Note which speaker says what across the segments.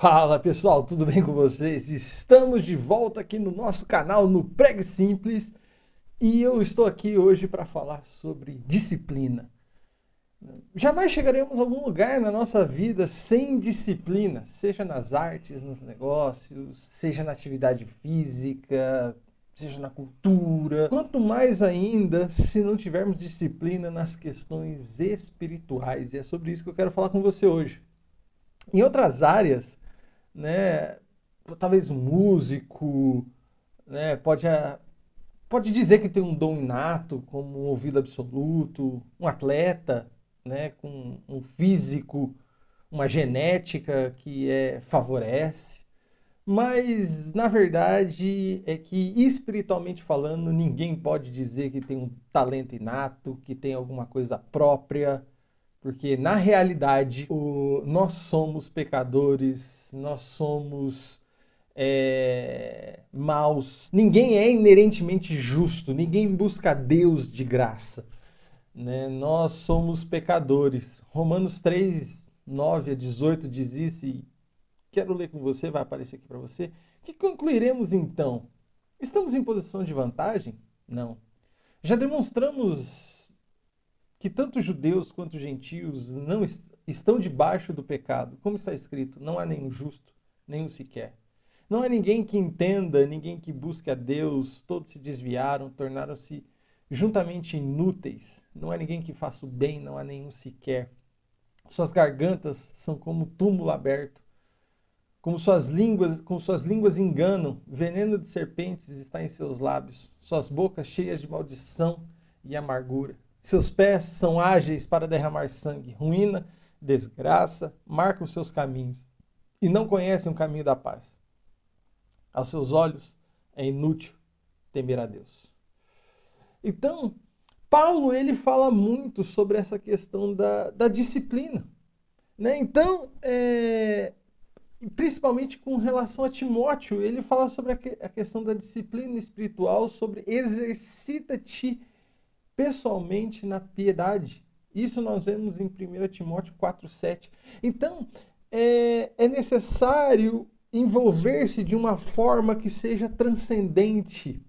Speaker 1: Fala pessoal, tudo bem com vocês? Estamos de volta aqui no nosso canal no Pregue Simples e eu estou aqui hoje para falar sobre disciplina. Jamais chegaremos a algum lugar na nossa vida sem disciplina, seja nas artes, nos negócios, seja na atividade física, seja na cultura. Quanto mais ainda se não tivermos disciplina nas questões espirituais. E é sobre isso que eu quero falar com você hoje. Em outras áreas, né, talvez um músico, né, pode dizer que tem um dom inato, como um ouvido absoluto, um atleta, né, com um físico, uma genética que favorece, mas na verdade é que espiritualmente falando, ninguém pode dizer que tem um talento inato, que tem alguma coisa própria, porque na realidade nós somos pecadores, nós somos maus. Ninguém é inerentemente justo, ninguém busca Deus de graça, né? Nós somos pecadores. Romanos 3, 9 a 18 diz isso e quero ler com você, vai aparecer aqui para você. Que concluiremos então? Estamos em posição de vantagem? Não. Já demonstramos que tanto judeus quanto gentios não estão debaixo do pecado. Como está escrito, não há nenhum justo, nenhum sequer. Não há ninguém que entenda, ninguém que busque a Deus, todos se desviaram, tornaram-se juntamente inúteis. Não há ninguém que faça o bem, não há nenhum sequer. Suas gargantas são como túmulo aberto, com suas línguas enganam, veneno de serpentes está em seus lábios, suas bocas cheias de maldição e amargura. Seus pés são ágeis para derramar sangue, ruína, desgraça, marcam seus caminhos e não conhecem o caminho da paz. Aos seus olhos é inútil temer a Deus. Então, Paulo ele fala muito sobre essa questão da disciplina, né? Então, principalmente com relação a Timóteo, ele fala sobre a questão da disciplina espiritual, sobre exercita-te pessoalmente na piedade. Isso nós vemos em 1 Timóteo 4,7. Então, é necessário envolver-se de uma forma que seja transcendente,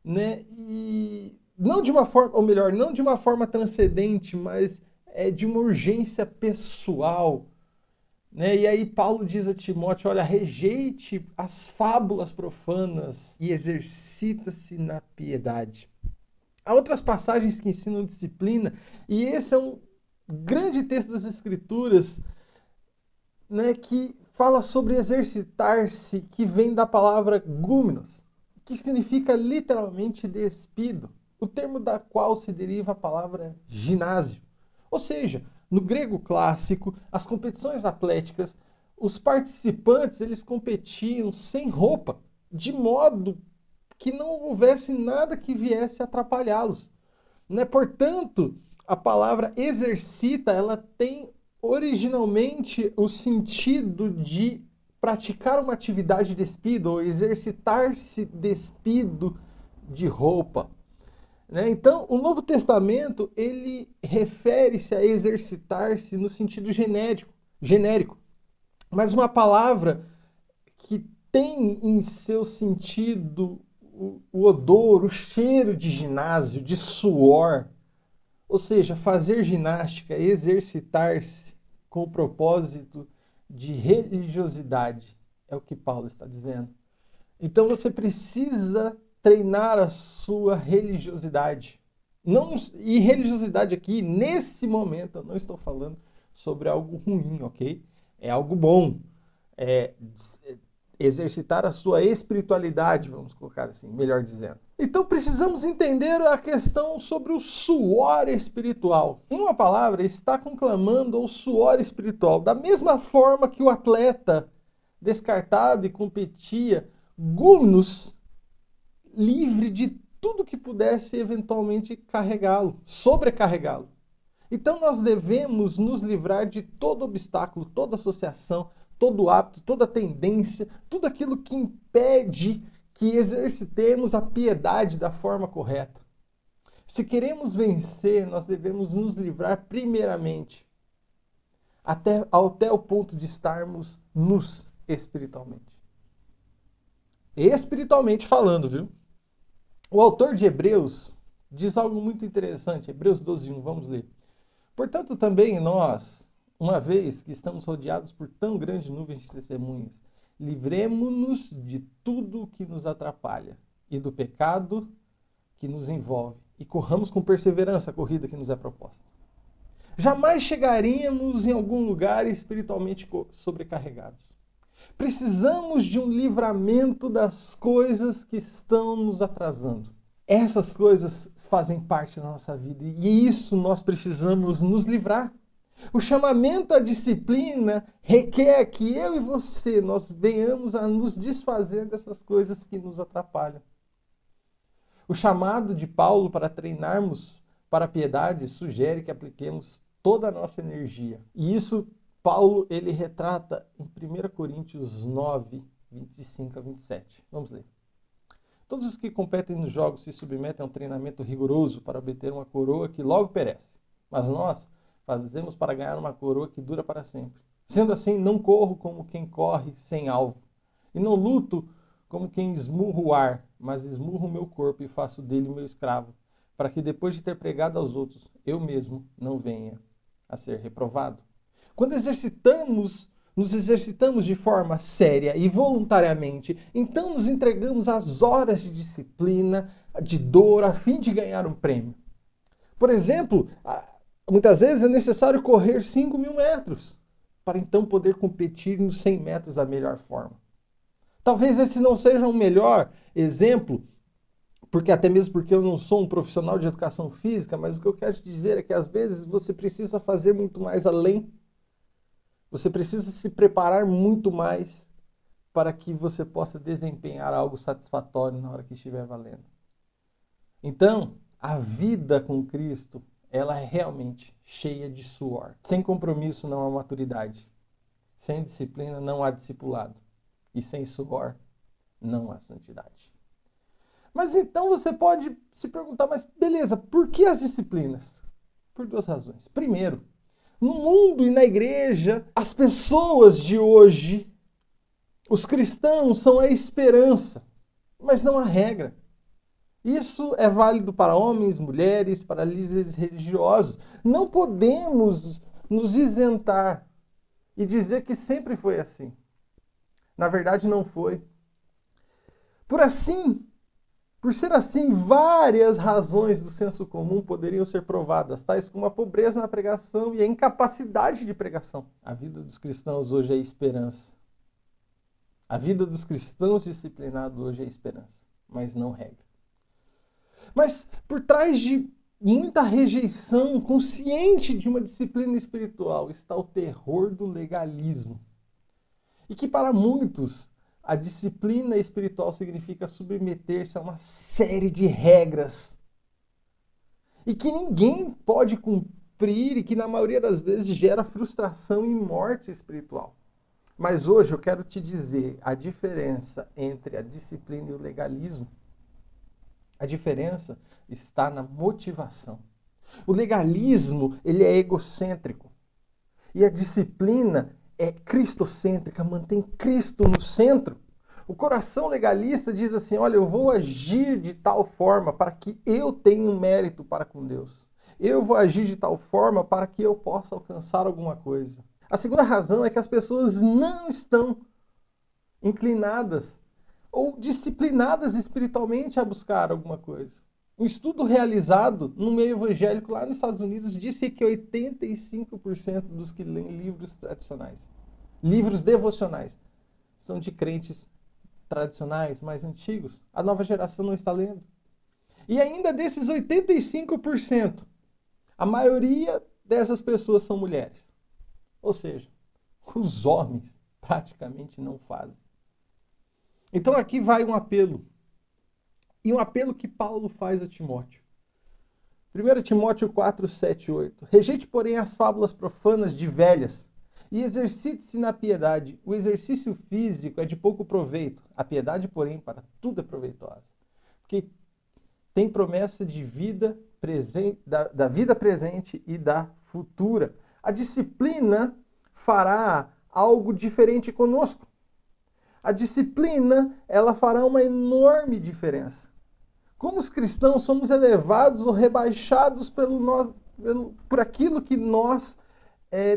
Speaker 1: né? E não de uma forma, ou melhor, não de uma forma transcendente, mas de uma urgência pessoal, né? E aí Paulo diz a Timóteo, olha, rejeite as fábulas profanas e exercita-se na piedade. Há outras passagens que ensinam disciplina, e esse é um grande texto das Escrituras, né, que fala sobre exercitar-se, que vem da palavra gúmenos, que significa literalmente despido, o termo da qual se deriva a palavra ginásio. Ou seja, no grego clássico, as competições atléticas, os participantes eles competiam sem roupa, de modo que não houvesse nada que viesse atrapalhá-los, né? Portanto, a palavra exercita, ela tem originalmente o sentido de praticar uma atividade despido ou exercitar-se despido de roupa, né? Então, o Novo Testamento ele refere-se a exercitar-se no sentido genérico, mas uma palavra que tem em seu sentido o odor, o cheiro de ginásio, de suor. Ou seja, fazer ginástica, exercitar-se com o propósito de religiosidade. É o que Paulo está dizendo. Então você precisa treinar a sua religiosidade. Não, e religiosidade aqui, nesse momento, eu não estou falando sobre algo ruim, ok? É algo bom. É exercitar a sua espiritualidade, vamos colocar assim, melhor dizendo. Então precisamos entender a questão sobre o suor espiritual. Em uma palavra, está conclamando o suor espiritual. Da mesma forma que o atleta descartado e competia, gumnos, livre de tudo que pudesse eventualmente carregá-lo, sobrecarregá-lo. Então nós devemos nos livrar de todo obstáculo, toda associação, todo hábito, toda tendência, tudo aquilo que impede que exercitemos a piedade da forma correta. Se queremos vencer, nós devemos nos livrar primeiramente até o ponto de estarmos nus espiritualmente. Espiritualmente falando, viu? O autor de Hebreus diz algo muito interessante, Hebreus 12:1, vamos ler. Portanto, também nós, uma vez que estamos rodeados por tão grande nuvem de testemunhas, livremo-nos de tudo que nos atrapalha e do pecado que nos envolve, e corramos com perseverança a corrida que nos é proposta. Jamais chegaríamos em algum lugar espiritualmente sobrecarregados. Precisamos de um livramento das coisas que estão nos atrasando. Essas coisas fazem parte da nossa vida e isso nós precisamos nos livrar. O chamamento à disciplina requer que eu e você nós venhamos a nos desfazer dessas coisas que nos atrapalham. O chamado de Paulo para treinarmos para a piedade sugere que apliquemos toda a nossa energia. E isso Paulo ele retrata em 1 Coríntios 9, 25 a 27. Vamos ler. Todos os que competem nos jogos se submetem a um treinamento rigoroso para obter uma coroa que logo perece. Mas nós fazemos para ganhar uma coroa que dura para sempre. Sendo assim, não corro como quem corre sem alvo. E não luto como quem esmurra o ar, mas esmurro o meu corpo e faço dele meu escravo, para que depois de ter pregado aos outros, eu mesmo não venha a ser reprovado. Quando nos exercitamos de forma séria e voluntariamente, então nos entregamos às horas de disciplina, de dor, a fim de ganhar um prêmio. Por exemplo, muitas vezes é necessário correr 5.000 metros, para então poder competir nos 100 metros da melhor forma. Talvez esse não seja o melhor exemplo, até mesmo porque eu não sou um profissional de educação física, mas o que eu quero te dizer é que às vezes você precisa fazer muito mais além. Você precisa se preparar muito mais para que você possa desempenhar algo satisfatório na hora que estiver valendo. Então, a vida com Cristo, ela é realmente cheia de suor. Sem compromisso não há maturidade. Sem disciplina não há discipulado. E sem suor não há santidade. Mas então você pode se perguntar, mas beleza, por que as disciplinas? Por duas razões. Primeiro, no mundo e na igreja, as pessoas de hoje, os cristãos são a esperança, mas não a regra. Isso é válido para homens, mulheres, para líderes religiosos. Não podemos nos isentar e dizer que sempre foi assim. Na verdade, não foi. Por ser assim, várias razões do senso comum poderiam ser provadas, tais como a pobreza na pregação e a incapacidade de pregação. A vida dos cristãos hoje é esperança. A vida dos cristãos disciplinados hoje é esperança, mas não regra. Mas por trás de muita rejeição consciente de uma disciplina espiritual está o terror do legalismo. E que para muitos a disciplina espiritual significa submeter-se a uma série de regras e que ninguém pode cumprir e que na maioria das vezes gera frustração e morte espiritual. Mas hoje eu quero te dizer a diferença entre a disciplina e o legalismo. A diferença está na motivação. O legalismo, ele é egocêntrico e a disciplina é cristocêntrica, mantém Cristo no centro. O coração legalista diz assim, olha, eu vou agir de tal forma para que eu tenha um mérito para com Deus. Eu vou agir de tal forma para que eu possa alcançar alguma coisa. A segunda razão é que as pessoas não estão inclinadas ou disciplinadas espiritualmente a buscar alguma coisa. Um estudo realizado no meio evangélico lá nos Estados Unidos disse que 85% dos que leem livros tradicionais, livros devocionais, são de crentes tradicionais, mais antigos. A nova geração não está lendo. E ainda desses 85%, a maioria dessas pessoas são mulheres. Ou seja, os homens praticamente não fazem. Então aqui vai um apelo. E um apelo que Paulo faz a Timóteo. 1 Timóteo 4, 7 e 8. Rejeite, porém, as fábulas profanas de velhas e exercite-se na piedade. O exercício físico é de pouco proveito. A piedade, porém, para tudo é proveitosa. Porque tem promessa de vida presente, da vida presente e da futura. A disciplina fará algo diferente conosco. A disciplina, ela fará uma enorme diferença. Como os cristãos somos elevados ou rebaixados por aquilo que nós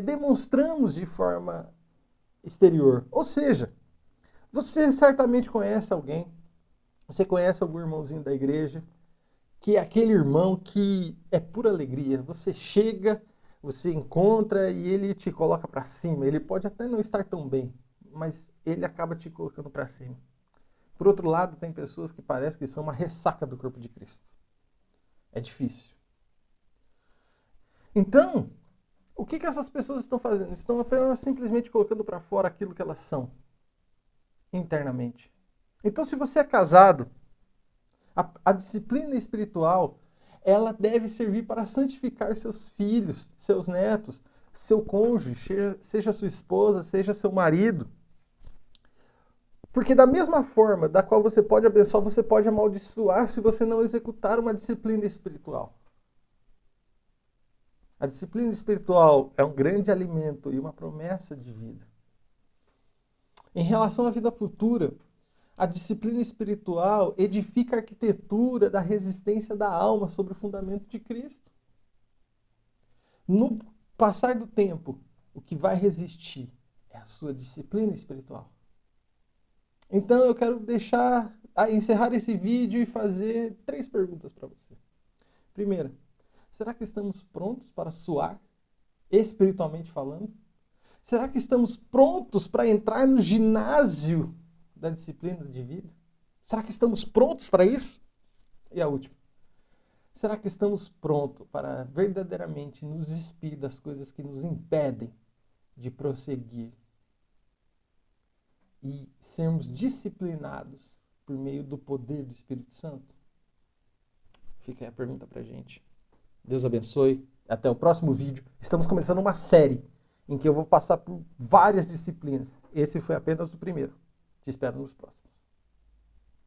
Speaker 1: demonstramos de forma exterior. Ou seja, você certamente conhece alguém, você conhece algum irmãozinho da igreja, que é aquele irmão que é pura alegria. Você chega, você encontra e ele te coloca para cima. Ele pode até não estar tão bem, mas ele acaba te colocando para cima. Por outro lado, tem pessoas que parecem que são uma ressaca do corpo de Cristo. É difícil. Então, o que essas pessoas estão fazendo? Estão apenas simplesmente colocando para fora aquilo que elas são, internamente. Então, se você é casado, a disciplina espiritual, ela deve servir para santificar seus filhos, seus netos, seu cônjuge, seja sua esposa, seja seu marido. Porque da mesma forma da qual você pode abençoar, você pode amaldiçoar se você não executar uma disciplina espiritual. A disciplina espiritual é um grande alimento e uma promessa de vida. Em relação à vida futura, a disciplina espiritual edifica a arquitetura da resistência da alma sobre o fundamento de Cristo. No passar do tempo, o que vai resistir é a sua disciplina espiritual. Então eu quero encerrar esse vídeo e fazer 3 perguntas para você. Primeira, será que estamos prontos para suar, espiritualmente falando? Será que estamos prontos para entrar no ginásio da disciplina de vida? Será que estamos prontos para isso? E a última, será que estamos prontos para verdadeiramente nos despir das coisas que nos impedem de prosseguir e sermos disciplinados por meio do poder do Espírito Santo? Fica aí a pergunta pra gente. Deus abençoe. Até o próximo vídeo. Estamos começando uma série em que eu vou passar por várias disciplinas. Esse foi apenas o primeiro. Te espero nos próximos.